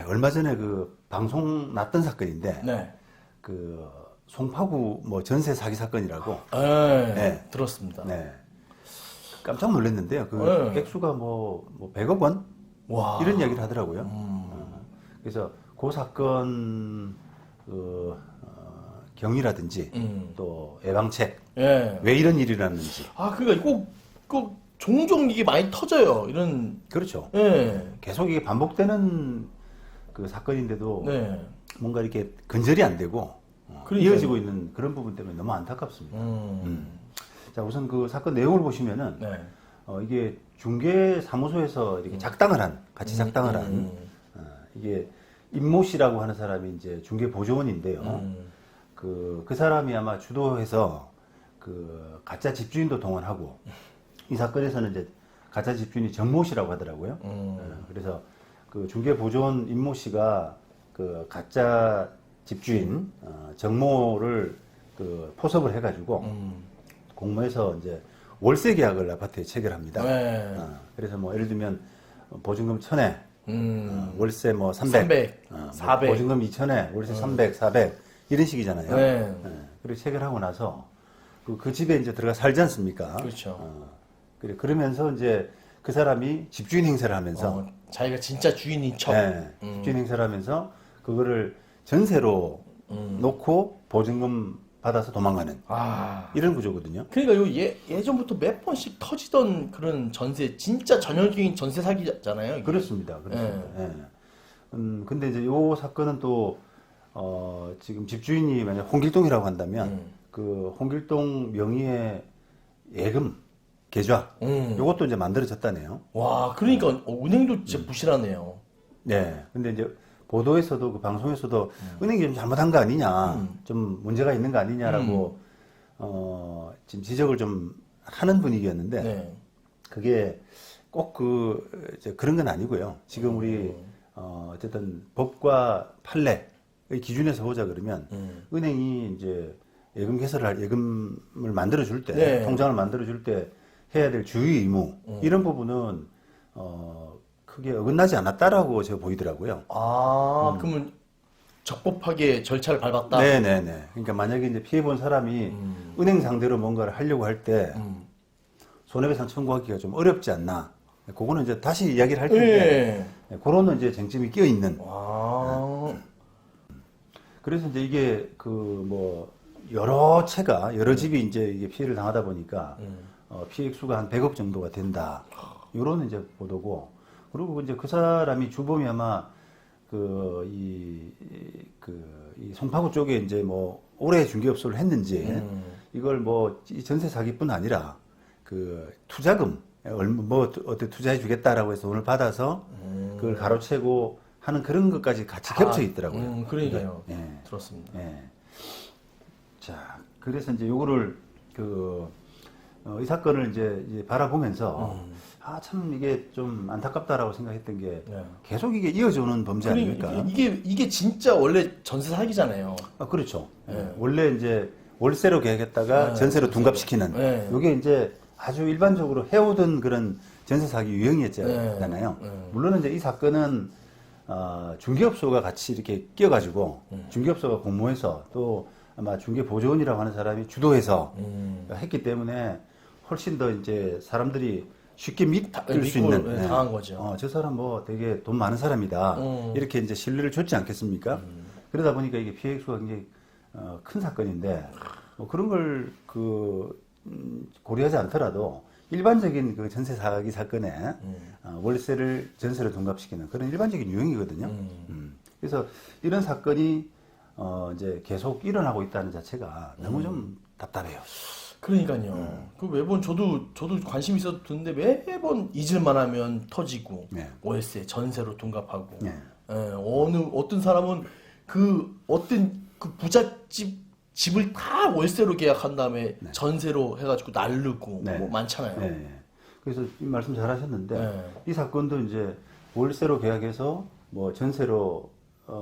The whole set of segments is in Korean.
얼마 전에 그 방송 났던 사건인데 네. 그 송파구 뭐 전세 사기 사건이라고. 네. 네. 들었습니다. 네. 깜짝 놀랐는데요. 그 네. 액수가 뭐 100억 원 와. 이런 이야기를 하더라고요. 그래서 그 사건 경위라든지 또 예방책 예. 왜 이런 일이 일어났는지. 아, 그러니까 꼭 종종 이게 많이 터져요. 이런. 그렇죠. 예. 계속 이게 반복되는 그 사건인데도 네. 뭔가 이렇게 근절이 안 되고 그러니까요. 이어지고 있는 그런 부분 때문에 너무 안타깝습니다. 자, 우선 그 사건 내용을 보시면은 네. 이게 중개 사무소에서 이렇게 작당을 한, 같이 작당을 한, 이게 임모 씨라고 하는 사람이 이제 중개 보조원인데요. 그 사람이 아마 주도해서 그 가짜 집주인도 동원하고, 이 사건에서는 이제 가짜 집주인이 정모 씨라고 하더라고요. 그래서 그 중개 보조원 임모 씨가 그 가짜 집주인 정모를 그 포섭을 해가지고 공모해서 이제 월세 계약을 아파트에 체결합니다. 네. 그래서 뭐 예를 들면 보증금 1,000에 월세 뭐 300, 400. 보증금 2,000에 월세 300, 400 이런 식이잖아요. 네. 그리고 체결하고 나서 그 집에 이제 들어가 살지 않습니까? 그렇죠. 그래 그러면서 이제 그 사람이 집주인 행세를 하면서 자기가 진짜 주인인 척. 네, 집주인 행세를 하면서 그거를 전세로 놓고 보증금 받아서 도망가는 아. 이런 구조거든요. 그러니까 요 예전부터 몇 번씩 터지던 그런 전세, 진짜 전형적인 전세 사기잖아요. 이게. 그렇습니다. 그렇습니다. 예. 근데 이제 요 사건은 또, 지금 집주인이 만약 홍길동이라고 한다면, 그 홍길동 명의의 예금, 계좌, 요것도 이제 만들어졌다네요. 와, 그러니까 은행도 진짜 부실하네요. 네. 근데 이제 보도에서도 그 방송에서도 은행이 좀 잘못한 거 아니냐, 좀 문제가 있는 거 아니냐라고, 지금 지적을 좀 하는 분위기였는데, 네. 그게 꼭 그런 건 아니고요. 지금 우리, 어쨌든 법과 판례의 기준에서 보자 그러면, 은행이 이제 예금을 만들어줄 때, 네. 통장을 만들어줄 때 해야 될 주의 의무, 이런 부분은, 크게 어긋나지 않았다라고 제가 보이더라고요. 아, 그러면 적법하게 절차를 밟았다? 네네네. 그러니까 만약에 이제 피해본 사람이 은행 상대로 뭔가를 하려고 할 때, 손해배상 청구하기가 좀 어렵지 않나. 그거는 이제 다시 이야기를 할 텐데, 그런 이제 쟁점이 끼어 있는. 와. 그래서 이제 이게 여러 집이 이제 이게 피해를 당하다 보니까, 피해 액수가 한 100억 정도가 된다. 요런 이제 보도고, 그리고 이제 그 사람이 주범이 아마 이 송파구 쪽에 이제 뭐 오래 중개업소를 했는지, 이걸 이 전세 사기뿐 아니라 그 투자금, 어떻게 투자해 주겠다라고 해서 돈을 받아서 그걸 가로채고 하는 그런 것까지 같이 겹쳐 있더라고요. 그러니까요. 예. 들었습니다. 예. 자, 그래서 이제 요거를 이 사건을 이제 바라보면서 참 이게 좀 안타깝다라고 생각했던 게 네. 계속 이게 이어져오는 범죄 아닙니까? 이게 진짜 원래 전세 사기잖아요. 그렇죠. 네. 원래 이제 월세로 계약했다가 전세로 둔갑시키는 네. 이게 이제 아주 일반적으로 해오던 그런 전세 사기 유형이었잖아요. 물론 이제 이 사건은 중개업소가 같이 이렇게 끼어가지고 중개업소가 공모해서 또 아마 중개보조원이라고 하는 사람이 주도해서 했기 때문에 훨씬 더 이제 사람들이 쉽게 믿을 수 있는 당한 거죠. 저 사람 뭐 되게 돈 많은 사람이다 이렇게 이제 신뢰를 줬지 않겠습니까? 그러다 보니까 이게 피해 액수가 굉장히 큰 사건인데 뭐 그런 걸 고려하지 않더라도 일반적인 그 전세 사기 사건에 월세를 전세로 둔갑시키는 그런 일반적인 유형이거든요. 그래서 이런 사건이 이제 계속 일어나고 있다는 자체가 너무 좀 답답해요. 그러니까요. 그 매번 저도 관심 있어서 듣는데 매번 잊을만 하면 터지고 네. 월세 전세로 둔갑하고 네. 어떤 사람은 어떤 집을 다 월세로 계약한 다음에 전세로 해가지고 날르고 네. 뭐 많잖아요. 네. 그래서 이 말씀 잘 하셨는데 네. 이 사건도 이제 월세로 계약해서 뭐 전세로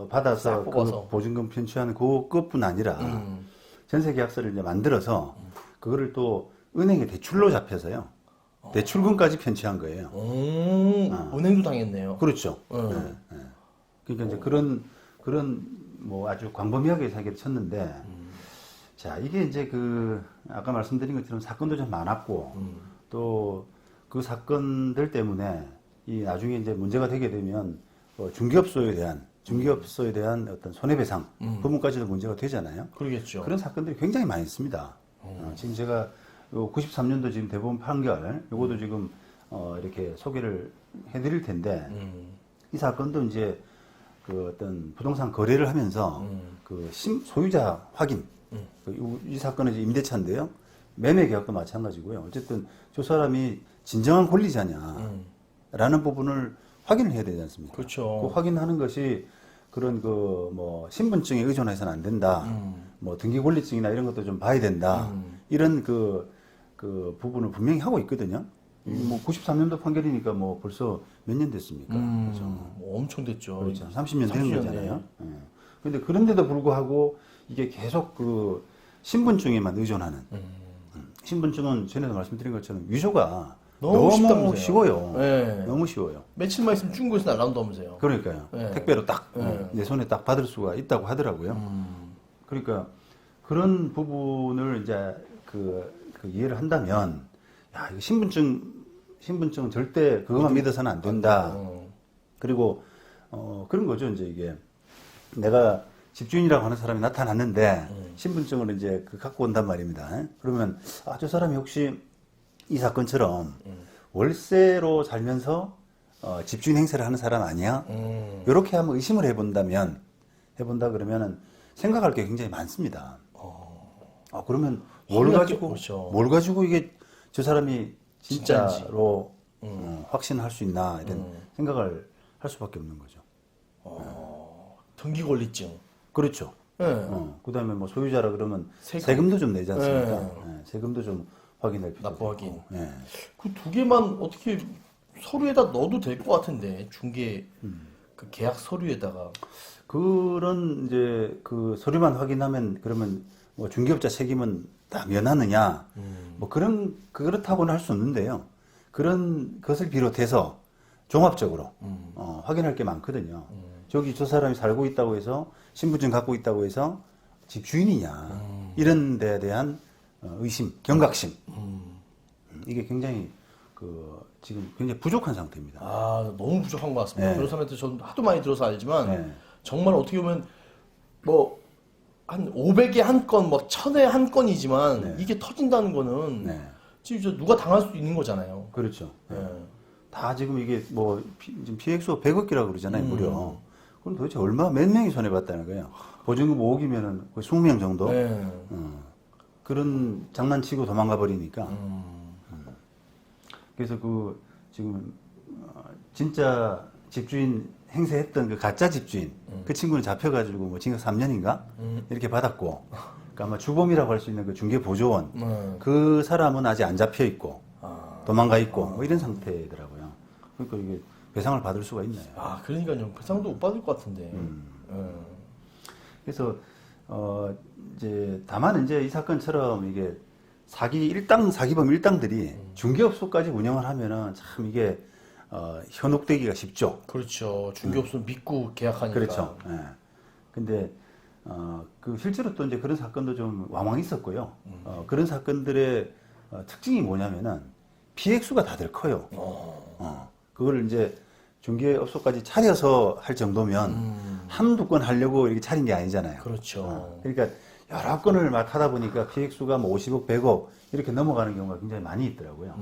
받아서 싹 뽑아서. 그 보증금 편취하는 그것뿐 아니라 전세 계약서를 이제 만들어서 그거를 또 은행에 대출로 잡혀서요. 대출금까지 편취한 거예요. 은행도 당했네요. 그렇죠. 음. 네, 네. 그러니까 이제 그런 뭐 아주 광범위하게 사기를 쳤는데, 자 이게 이제 그 아까 말씀드린 것처럼 사건도 좀 많았고, 또 그 사건들 때문에 이 나중에 이제 문제가 되게 되면 중개업소에 대한 어떤 손해배상 부분까지도 문제가 되잖아요. 그러겠죠. 그런 사건들이 굉장히 많이 있습니다. 지금 제가 93년도 지금 대법원 판결, 요것도 지금 이렇게 소개를 해드릴 텐데, 이 사건도 이제 그 어떤 부동산 거래를 하면서 그 소유자 확인, 이 사건은 이제 임대차인데요. 매매 계약도 마찬가지고요. 어쨌든 저 사람이 진정한 권리자냐라는 부분을 확인을 해야 되지 않습니까? 그렇죠. 그 확인하는 것이 그런 그 뭐 신분증에 의존해서는 안 된다. 뭐 등기 권리증이나 이런 것도 좀 봐야 된다. 이런 그 부분을 분명히 하고 있거든요. 뭐 93년도 판결이니까 뭐 벌써 몇 년 됐습니까? 그렇죠. 뭐 엄청 됐죠. 그렇죠. 30년 된 30년 거잖아요. 그런데 그런데도 불구하고 이게 계속 그 신분증에만 의존하는. 신분증은 전에도 말씀드린 것처럼 위조가 너무 쉽다면서요. 쉬워요. 네. 너무 쉬워요. 며칠만 있으면 중국에서 날라온다면서요. 그러니까요. 네. 택배로 딱 네. 내 손에 딱 받을 수가 있다고 하더라고요. 그러니까 그런 부분을 이제 그 이해를 한다면, 야 이거 신분증은 절대 그것만 믿어서는 안 된다. 그리고 그런 거죠. 이제 이게 내가 집주인이라고 하는 사람이 나타났는데 신분증을 이제 갖고 온단 말입니다. 그러면 저 사람이 혹시 이 사건처럼 월세로 살면서 집주인 행세를 하는 사람 아니야? 이렇게 한번 의심을 해본다 그러면은 생각할 게 굉장히 많습니다. 그러면 그렇죠. 뭘 가지고 이게 저 사람이 진짜인지. 진짜로 확신할 수 있나 이런 생각을 할 수밖에 없는 거죠. 등기 권리증. 그렇죠. 네. 그다음에 뭐 소유자라 그러면 세금. 세금도 좀 내지 않습니까? 네. 네, 세금도 좀 확인할 필요가 납부 확인. 있고. 네. 그 두 개만 어떻게 서류에다 넣어도 될 것 같은데 중개 그 계약 서류에다가 그런 이제 그 서류만 확인하면 그러면 뭐 중개업자 책임은 다 면하느냐? 뭐 그렇다고는 할 수 없는데요. 그런 것을 비롯해서 종합적으로 확인할 게 많거든요. 저기 저 사람이 살고 있다고 해서 신분증 갖고 있다고 해서 집주인이냐 이런 데에 대한 의심, 경각심 이게 굉장히 지금 굉장히 부족한 상태입니다. 너무 부족한 것 같습니다. 네. 변호사한테 저는 하도 많이 들어서 알지만 네. 정말 어떻게 보면 뭐 한 500에 한 건, 뭐 1000에 한 건이지만 네. 이게 터진다는 거는 네. 지금 저 누가 당할 수도 있는 거잖아요. 그렇죠. 네. 다 지금 이게 뭐 지금 피해액수가 100억이라고 그러잖아요, 무려. 그럼 도대체 몇 명이 손해봤다는 거예요? 보증금 5억이면은 거의 20명 정도? 네. 그런 장난치고 도망가 버리니까. 그래서 지금 진짜 집주인 행세했던 그 가짜 집주인, 그 친구는 잡혀가지고 뭐 징역 3년인가? 이렇게 받았고, 그러니까 아마 주범이라고 할 수 있는 그 중개보조원, 그 사람은 아직 안 잡혀 있고, 도망가 있고, 뭐 이런 상태더라고요. 그러니까 이게 배상을 받을 수가 있나요? 그러니까요. 배상도 못 받을 것 같은데. 그래서 다만 이제 이 사건처럼 이게 사기범 일당들이 중개업소까지 운영을 하면은 참 이게 현혹되기가 쉽죠. 그렇죠. 중개업소 믿고 계약하니까. 그렇죠. 예. 근데 실제로 또 이제 그런 사건도 좀 왕왕 있었고요. 그런 사건들의 특징이 뭐냐면은 피해액수가 다들 커요. 그걸 이제 중개업소까지 차려서 할 정도면 한두 건 하려고 이렇게 차린 게 아니잖아요. 그렇죠. 그러니까 여러 건을 막 하다 보니까 피해액수가 뭐 50억, 100억 이렇게 넘어가는 경우가 굉장히 많이 있더라고요.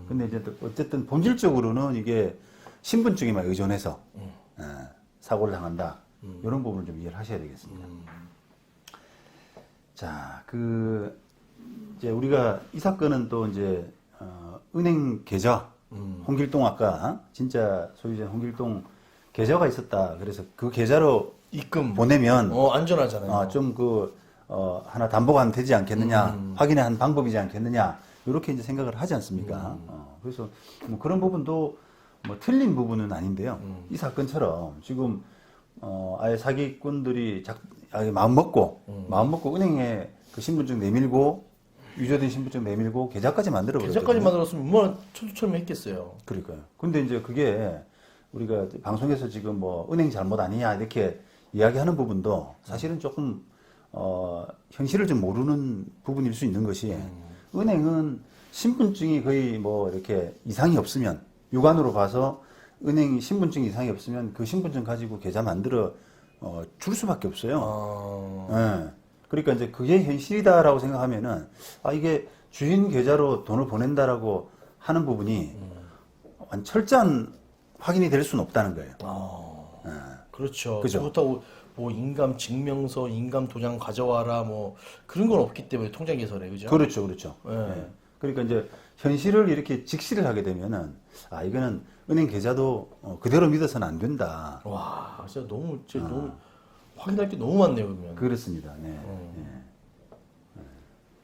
근데 이제 어쨌든 본질적으로는 이게 신분증에만 의존해서 사고를 당한다. 이런 부분을 좀 이해를 하셔야 되겠습니다. 자, 이제 우리가 이 사건은 또 이제 은행 계좌, 홍길동 아까 진짜 소유자 홍길동 계좌가 있었다. 그래서 그 계좌로 입금 보내면 안전하잖아요. 좀 하나 담보가 안 되지 않겠느냐, 확인의 한 방법이지 않겠느냐, 이렇게 이제 생각을 하지 않습니까? 그래서 뭐 그런 부분도 뭐 틀린 부분은 아닌데요. 이 사건처럼 지금 아예 사기꾼들이 아예 마음 먹고 은행에 그 신분증 내밀고 위조된 신분증 내밀고 계좌까지 만들어 버렸거든요. 계좌까지 만들었으면 얼마나 천추천미 했겠어요. 그러니까요. 근데 이제 그게 우리가 방송에서 지금 뭐 은행 잘못 아니냐 이렇게 이야기하는 부분도 사실은 조금 현실을 좀 모르는 부분일 수 있는 것이 은행은 신분증이 거의 뭐 이렇게 이상이 없으면 육안으로 봐서 은행 신분증 이상이 없으면 그 신분증 가지고 계좌 만들어 줄 수밖에 없어요. 예. 그러니까 이제 그게 현실이다라고 생각하면은 이게 주인 계좌로 돈을 보낸다라고 하는 부분이 철저한 확인이 될 수는 없다는 거예요. 예. 그렇죠. 그죠? 그렇다고 뭐 인감 증명서, 인감 도장 가져와라 뭐 그런 건 없기 때문에 통장 개설에 그죠? 그렇죠, 그렇죠. 예. 예. 그러니까 이제 현실을 이렇게 직시를 하게 되면은 이거는 은행 계좌도 그대로 믿어서는 안 된다. 와, 진짜 너무 확인할 게 너무 많네요, 그러면. 그렇습니다. 네. 예.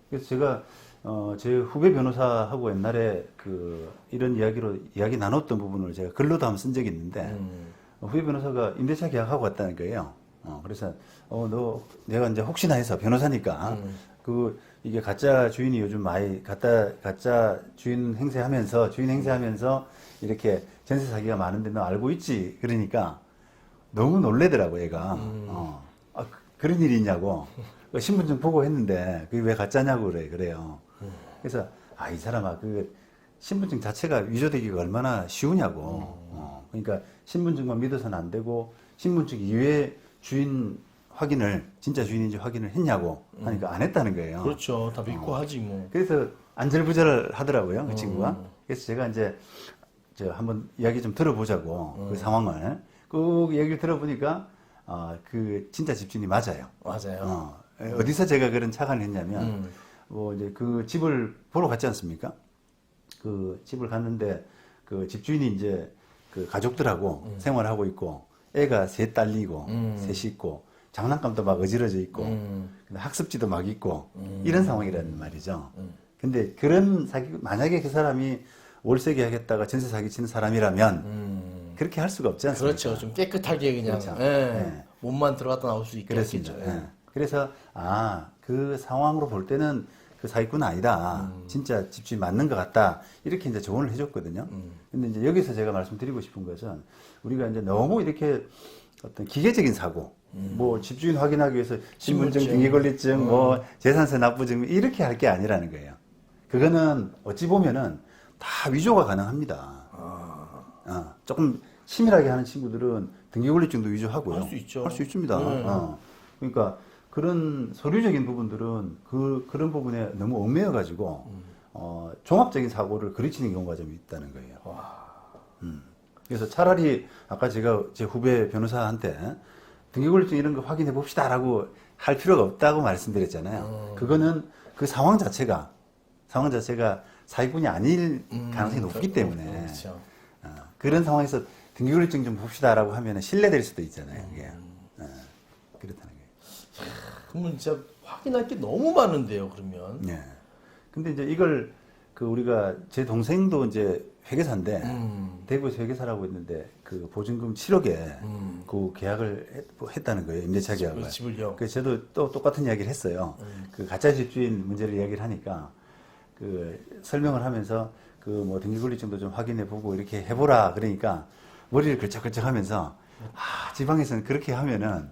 그래서 제가 제 후배 변호사하고 옛날에 이런 이야기 나눴던 부분을 제가 글로도 한번 쓴 적이 있는데 후배 변호사가 임대차 계약하고 왔다는 거예요. 그래서 내가 이제 혹시나 해서 변호사니까 이게 가짜 주인이 요즘 많이 가짜 주인 행세하면서 이렇게 전세 사기가 많은데 너 알고 있지? 그러니까 너무 놀래더라고 얘가. 그런 일이 있냐고. 신분증 보고 했는데 그게 왜 가짜냐고 그래요. 그래서 이 사람아 신분증 자체가 위조되기가 얼마나 쉬우냐고. 그러니까 신분증만 믿어서는 안 되고 신분증 이외에 주인 확인을 진짜 주인인지 확인을 했냐고 하니까 안 했다는 거예요. 그렇죠. 다 믿고 하지 뭐. 그래서 안절부절 하더라고요, 그 친구가. 그래서 제가 이제 한번 이야기 좀 들어보자고 그 상황을 그 얘기를 들어보니까 진짜 집주인이 맞아요. 맞아요. 어디서 제가 그런 착안을 했냐면 뭐 이제 그 집을 보러 갔지 않습니까? 그 집을 갔는데 그 집주인이 이제 그 가족들하고 생활하고 있고 애가 세 딸리고 셋이 있고 장난감도 막 어지러져 있고 근데 학습지도 막 있고 이런 상황이라는 말이죠. 근데 그런 만약에 그 사람이 월세 계약했다가 전세 사기 치는 사람이라면 그렇게 할 수가 없지 않습니까? 그렇죠. 좀 깨끗하게 그냥 그렇죠. 몸만 들어갔다 나올 수 있게 그렇습니다. 했겠죠. 예. 그래서 그 상황으로 볼 때는 그 사기꾼은 아니다. 진짜 집주인 맞는 것 같다. 이렇게 이제 조언을 해줬거든요. 근데 이제 여기서 제가 말씀드리고 싶은 것은 우리가 이제 너무 이렇게 어떤 기계적인 사고, 뭐 집주인 확인하기 위해서 신분증, 등기권리증, 뭐 재산세 납부증 이렇게 할 게 아니라는 거예요. 그거는 어찌 보면은 다 위조가 가능합니다. 조금 치밀하게 하는 친구들은 등기권리증도 위조하고요. 할 수 있죠. 할 수 있습니다. 그러니까 그런 서류적인 부분들은 그런 부분에 너무 얽매여 가지고 종합적인 사고를 그르치는 경우가 좀 있다는 거예요. 그래서 차라리 아까 제가 제 후배 변호사한테 등기권리증 이런 거 확인해 봅시다라고 할 필요가 없다고 말씀드렸잖아요. 그거는 그 상황 자체가 사기꾼이 아닐 가능성이 높기 때문에 그렇죠. 그런 상황에서 등기권리증 좀 봅시다라고 하면 신뢰될 수도 있잖아요. 그게. 그렇다는 거예요. 그러면 진짜 확인할 게 너무 많은데요, 그러면. 예. 근데 이제 이걸 우리가 제 동생도 이제 회계사인데 대구에서 회계사라고 있는데 그 보증금 7억에 그 계약을 했다는 거예요. 임대차 계약을. 집을요. 그래서 저도 또 똑같은 이야기를 했어요. 그 가짜 집주인 문제를 이야기를 하니까 설명을 하면서 뭐 등기권리증도 좀 확인해 보고 이렇게 해보라 그러니까 머리를 걸쩍걸쩍하면서 지방에서는 그렇게 하면은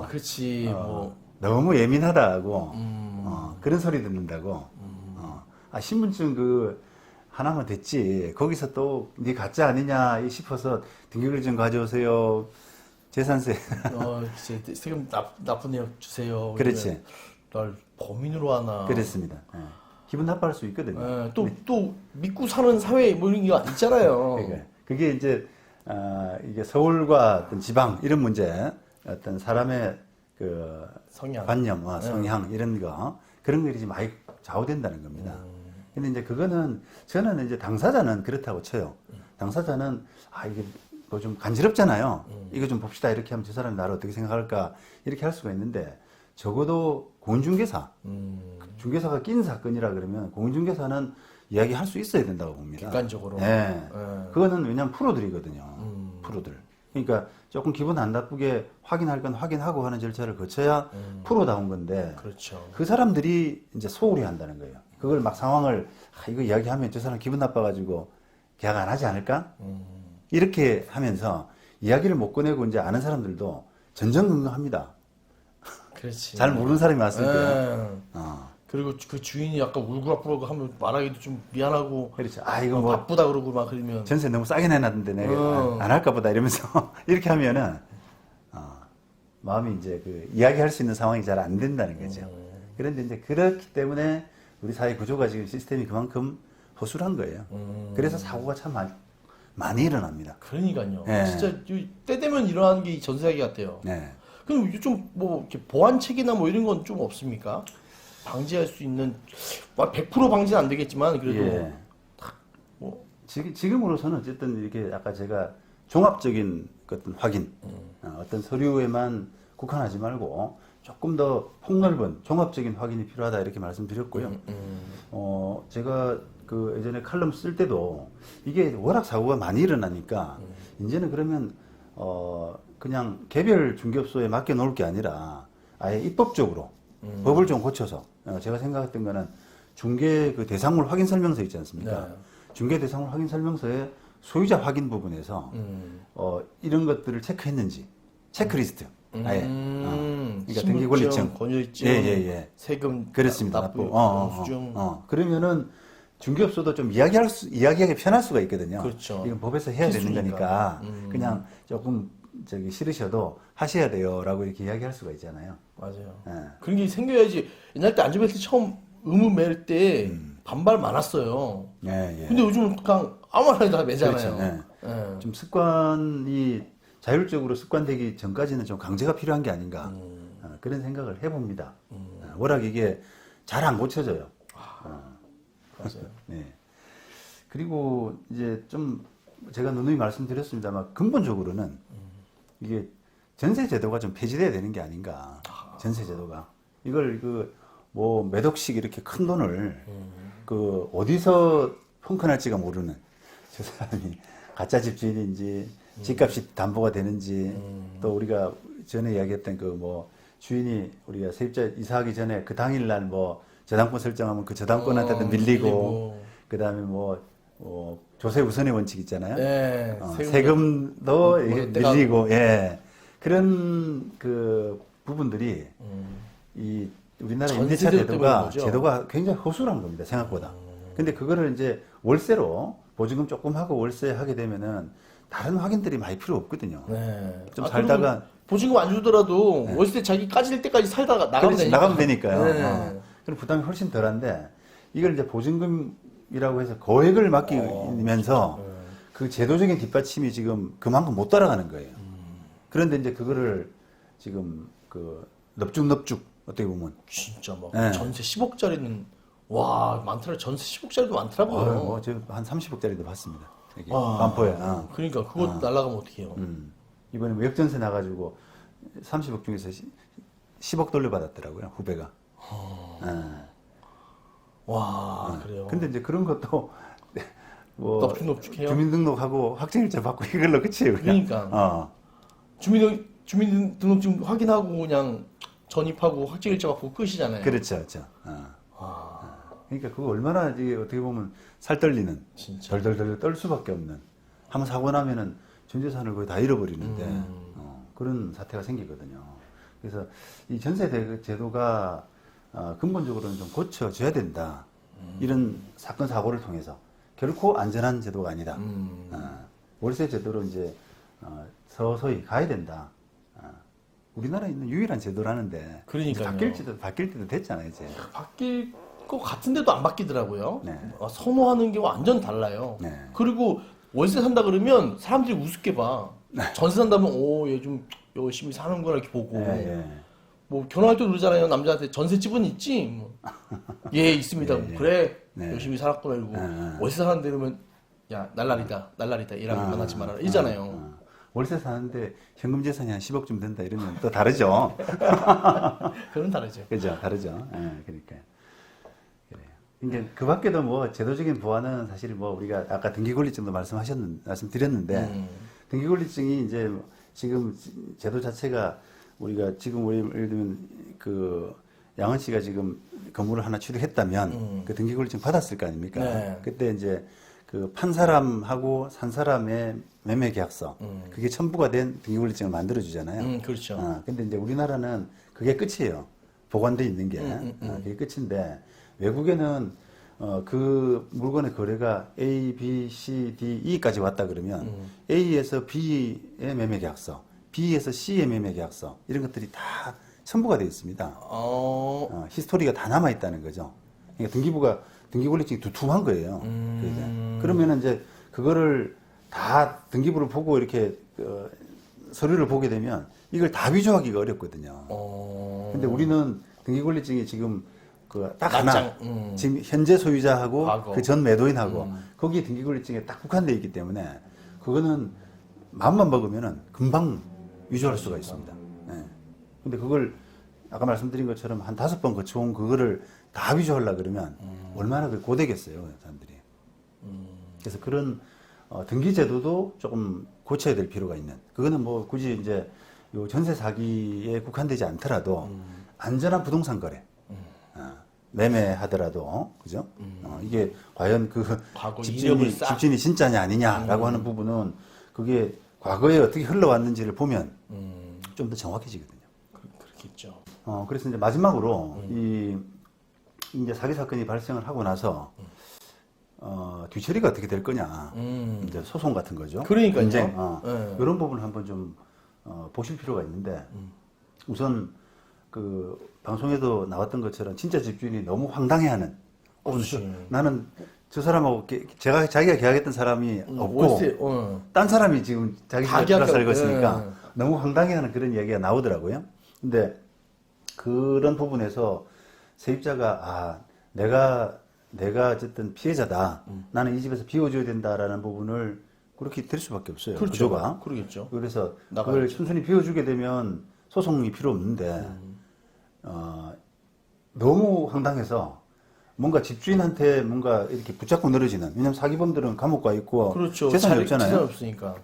그렇지. 뭐 너무 예민하다고 그런 소리 듣는다고 신분증 하나만 됐지 거기서 또 네 가짜 아니냐 싶어서 등기권리증 가져오세요 재산세 이제 세금 나쁜 내역 주세요. 그렇지. 날 범인으로 하나. 그렇습니다. 기분 나빠할 수 있거든요. 또 믿고 사는 사회 뭐 이런 게 있잖아요. 그러니까 그게 이제 이게 서울과 어떤 지방 이런 문제, 어떤 사람의 성향, 관념, 성향 이런 거 그런 것이 많이 좌우된다는 겁니다. 근데 이제 그거는 저는 이제 당사자는 그렇다고 쳐요. 당사자는 이게 뭐 좀 간지럽잖아요. 이거 좀 봅시다 이렇게 하면 저 사람이 나를 어떻게 생각할까 이렇게 할 수가 있는데 적어도 공인중개사, 중개사가 낀 사건이라 그러면 공인중개사는 이야기할 수 있어야 된다고 봅니다. 객관적으로. 네. 그거는 왜냐하면 프로들이거든요. 프로들. 그러니까 조금 기분 안 나쁘게 확인할 건 확인하고 하는 절차를 거쳐야 프로다운 건데. 그렇죠. 그 사람들이 이제 소홀히 한다는 거예요. 그걸 막 상황을 이거 이야기하면 저 사람 기분 나빠가지고 계약 안 하지 않을까? 이렇게 하면서 이야기를 못 꺼내고 이제 아는 사람들도 전전긍긍합니다. 그렇지. 잘 모르는 사람이 왔을 때. 예. 그리고 그 주인이 약간 울고락부락 하면 말하기도 좀 미안하고. 그렇죠. 아, 이거 뭐 바쁘다 그러고 막 그러면. 전세 너무 싸게 내놨는데 내가 안 할까 보다 이러면서 이렇게 하면은 마음이 이제 그 이야기할 수 있는 상황이 잘 안 된다는 거죠. 그런데 이제 그렇기 때문에 우리 사회 구조가 지금 시스템이 그만큼 허술한 거예요. 그래서 사고가 참 많이 일어납니다. 그러니까요. 네. 진짜 때 되면 일어나는 게 이 전세사기 같아요. 네. 그럼 좀 뭐 이렇게 보완책이나 뭐 이런 건 좀 없습니까? 방지할 수 있는 100% 방지는 안 되겠지만 그래도 예. 뭐 지금으로서는 어쨌든 이렇게 아까 제가 종합적인 어떤 확인, 어떤 서류에만 국한하지 말고 조금 더 폭넓은 종합적인 확인이 필요하다 이렇게 말씀드렸고요. 제가 그 예전에 칼럼 쓸 때도 이게 워낙 사고가 많이 일어나니까 이제는 그러면 그냥 개별 중개업소에 맡겨 놓을 게 아니라 아예 입법적으로 법을 좀 고쳐서 제가 생각했던 거는 중개 그 대상물 확인 설명서 있지 않습니까? 네. 중개 대상물 확인 설명서에 소유자 확인 부분에서 이런 것들을 체크했는지 체크리스트 아예 그러니까 등기권리증, 권유증, 예. 세금 그렇습니다. 납부, 납부. 영수증. 그러면은 중개업소도 좀 이야기하기 편할 수가 있거든요. 그렇죠. 이건 법에서 해야 되는 필수니까. 거니까 그냥 조금 싫으셔도 하셔야 돼요라고 이렇게 이야기할 수가 있잖아요. 맞아요. 예. 그런 게 생겨야지. 옛날 때 안전벨트 처음 의무 맬 때 반발 많았어요. 예. 근데 요즘은 그냥 아무나 다 매잖아요. 그렇죠. 예. 좀 습관이 자율적으로 습관되기 전까지는 좀 강제가 필요한 게 아닌가 그런 생각을 해봅니다. 워낙 이게 잘 안 고쳐져요. 맞아요. 네. 그리고 이제 좀 제가 누누이 말씀드렸습니다만 근본적으로는 이게 전세 제도가 좀 폐지돼야 되는 게 아닌가. 전세 제도가 이걸 그 뭐 몇 억씩 이렇게 큰 돈을 그 어디서 펑크날지가 모르는 저 사람이 가짜 집주인인지 집값이 담보가 되는지 또 우리가 전에 이야기했던 그 뭐 주인이 우리가 세입자 이사하기 전에 그 당일날 뭐 저당권 설정하면 그 저당권한테도 밀리고 그다음에 조세 우선의 원칙 있잖아요. 네, 세금도 이게 내가- 밀리고 그런 그 부분들이 이 우리나라 임대차 전세제도 때문에 제도가 거죠? 제도가 굉장히 허술한 겁니다. 생각보다. 근데 그거를 이제 월세로 보증금 조금 하고 월세 하게 되면은 다른 확인들이 많이 필요 없거든요. 네. 좀 살다가- 그리고 보증금 안 주더라도 월세 자기 까질 때까지 살다가 나가면 그렇지, 되니까. 나가면 되니까요. 네. 그럼 부담이 훨씬 덜한데 이걸 이제 보증금이라고 해서 거액을 맡기면서 그 제도적인 뒷받침이 지금 그만큼 못 따라가는 거예요. 그런데 이제 그거를 지금 그 넙죽넙죽 어떻게 보면 진짜 막 네. 전세 10억짜리는 와 많더라. 전세 10억짜리도 많더라고요. 한 30억짜리도 봤습니다. 여기 와. 반포에. 그러니까 그거 날라가면 어떡해요. 이번에 뭐 역전세 나가지고 30억 중에서 10억 돌려받았더라고요, 후배가. 와 그래요. 근데 이제 그런 것도 뭐 넙죽넙죽해요? 주민등록하고 확정일자 받고 이걸로 끝이에요. 그냥. 그러니까. 주민등록증 확인하고 그냥 전입하고 확정일자 받고 끝이잖아요. 그렇죠. 그러니까 그거 얼마나 이게 어떻게 보면 살 떨리는, 진짜. 덜덜덜 떨 수밖에 없는. 한번 사고 나면은 전 재산을 거의 다 잃어버리는데 그런 사태가 생기거든요. 그래서 이 전세 제도가 근본적으로는 좀 고쳐져야 된다. 이런 사건 사고를 통해서 결코 안전한 제도가 아니다. 월세 제도로 이제 서서히 가야 된다. 우리나라에 있는 유일한 제도라는데 그러니까요. 바뀔 때도 됐잖아요, 이제. 바뀔 것 같은데도 안 바뀌더라고요. 네. 선호하는 게 완전 달라요. 네. 그리고 월세 산다 그러면 사람들이 우습게 봐. 전세 산다면 얘 좀 열심히 사는구나 이렇게 보고. 예. 뭐 결혼할 때도 그러잖아요. 남자한테 전세집은 있지? 뭐. 예 있습니다. 그래 열심히 살았구나 이러고 월세 사는데 그러면 야 날라리다 이랑 만나지 말아라 이잖아요. 월세 사는데 현금 재산이 한 10억쯤 된다 이러면 또 다르죠. 그건 다르죠. 그죠, 다르죠. 그러니까. 그래요. 그러니까 그 밖에도 뭐 제도적인 보완은 사실 뭐 우리가 아까 등기권리증도 말씀드렸는데 등기권리증이 이제 지금 제도 자체가 우리가 지금 예를 들면 그 양은 씨가 지금 건물을 하나 취득했다면 그 등기권리증 받았을 거 아닙니까? 네. 그때 이제 그 판 사람하고 산 사람의 매매 계약서 그게 첨부가 된 등기권리증을 만들어 주잖아요. 그렇죠. 근데 이제 우리나라는 그게 끝이에요. 보관돼 있는 게 그게 끝인데 외국에는 그 물건의 거래가 A, B, C, D, E까지 왔다 그러면 A에서 B의 매매 계약서, B에서 C의 매매 계약서 이런 것들이 다 첨부가 되어 있습니다. 히스토리가 다 남아 있다는 거죠. 그러니까 등기권리증이 두툼한 거예요. 그러면은 이제 그거를 다 등기부를 보고 이렇게 서류를 보게 되면 이걸 다 위조하기가 어렵거든요. 근데 우리는 등기권리증이 지금 그 딱 하나, 지금 현재 소유자하고 그 전 매도인하고 거기에 등기권리증에 딱 국한되어 있기 때문에 그거는 마음만 먹으면은 금방 위조할 수가 있습니다. 예. 근데 그걸 아까 말씀드린 것처럼 한 5번 거쳐온 그거를 다 위조하려고 그러면 얼마나 고되겠어요, 사람들이. 그래서 그런 등기제도도 조금 고쳐야 될 필요가 있는. 그거는 뭐 굳이 이제 요 전세 사기에 국한되지 않더라도 안전한 부동산 거래. 매매하더라도, 그죠? 이게 과연 그 집주인이 진짜냐 아니냐라고 하는 부분은 그게 과거에 어떻게 흘러왔는지를 보면 좀 더 정확해지거든요. 그렇겠죠. 그래서 이제 마지막으로 이제 사기 사건이 발생을 하고 나서 뒤처리가 어떻게 될 거냐. 이제 소송 같은 거죠. 그러니까요. 분쟁. 이런 부분을 한번 좀 보실 필요가 있는데 우선 그 방송에도 나왔던 것처럼 진짜 집주인이 너무 황당해하는. 나는 저 사람하고 자기가 계약했던 사람이 없고 딴 사람이 지금 자기 집에 들어 살고 있으니까 너무 황당해하는 그런 이야기가 나오더라고요. 근데 그런 부분에서 세입자가 내가 어쨌든 피해자다. 나는 이 집에서 비워줘야 된다라는 부분을 그렇게 될 수밖에 없어요. 그렇죠. 구조가. 그러겠죠. 그래서 나가야죠. 그걸 순순히 비워주게 되면 소송이 필요 없는데 너무 황당해서 뭔가 집주인한테 뭔가 이렇게 붙잡고 늘어지는. 왜냐면 사기범들은 감옥 가 있고 그렇죠. 재산이 없잖아요. 재산 없으니까.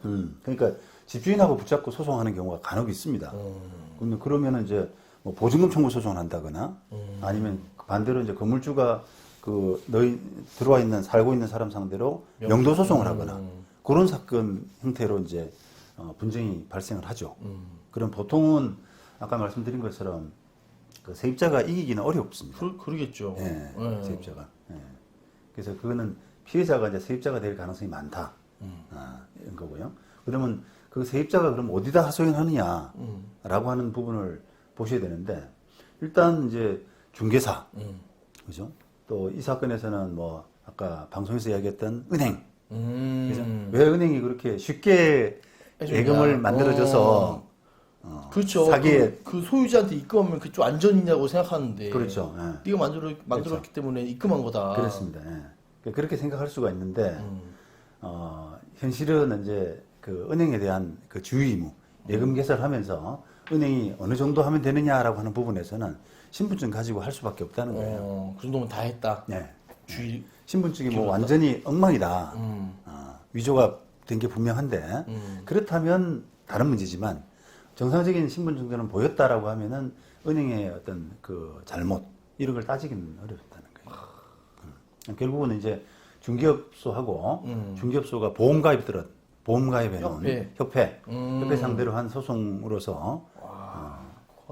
그러니까 집주인하고 붙잡고 소송하는 경우가 간혹 있습니다. 근데 그러면은 이제 뭐 보증금 청구 소송을 한다거나 아니면 반대로 이제 건물주가 그 너희 들어와 있는 살고 있는 사람 상대로 명도 소송을 하거나 그런 사건 형태로 이제 분쟁이 발생을 하죠. 그럼 보통은 아까 말씀드린 것처럼 그 세입자가 이기기는 어렵습니다. 그러겠죠. 예, 세입자가. 예. 그래서 그거는 피해자가 이제 세입자가 될 가능성이 많다. 이런 거고요. 그러면 그 세입자가 그럼 어디다 하소연하느냐라고 하는 부분을 보셔야 되는데 일단 이제 중개사, 그죠? 또 이 사건에서는 뭐 아까 방송에서 이야기했던 은행. 그죠? 왜 은행이 그렇게 쉽게 예금을 만들어줘서 그렇죠. 사기에 그 소유자한테 입금하면 그쪽 안전이냐고 생각하는데. 그렇죠. 예. 네가 만들었기 때문에 입금한 거다. 그렇습니다. 예. 그렇게 생각할 수가 있는데 현실은 이제 그 은행에 대한 그 주의 의무, 예금 개설하면서 은행이 어느 정도 하면 되느냐라고 하는 부분에서는 신분증 가지고 할 수밖에 없다는 거예요. 그 정도면 다 했다. 네. 주의 신분증이 뭐 완전히 엉망이다. 위조가 된 게 분명한데 그렇다면 다른 문제지만 정상적인 신분증들은 보였다라고 하면은 은행의 어떤 그 잘못 이런 걸 따지기는 어렵다는 거예요. 결국은 이제 중개업소하고 중개업소가 보험가입해 놓은 협회 상대로 한 소송으로서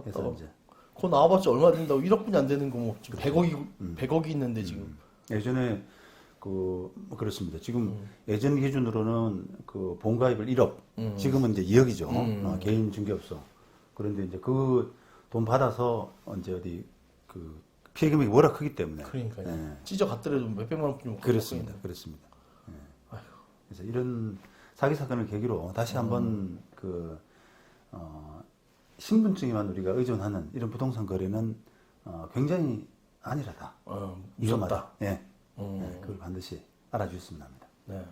그래서 이제 그거 나와봤자 얼마 된다고 1억분이 안 되는 거 뭐 지금 100억이 있는데 지금 예전에 뭐 그렇습니다. 지금 예전 기준으로는 그 보험가입을 1억, 지금은 이제 2억이죠. 개인 중개업소. 그런데 이제 그 돈 받아서 이제 어디 그 피해 금액이 워낙 크기 때문에. 그러니까요. 예. 찢어갔더라도 몇백만 원뿐이 그렇습니다. 그렇습니다. 예. 그래서 이런 사기 사건을 계기로 다시 한번 그 신분증에만 우리가 의존하는 이런 부동산 거래는 굉장히 안일하다. 무섭다. 예. 그걸 반드시 알아주셨으면 합니다. 네.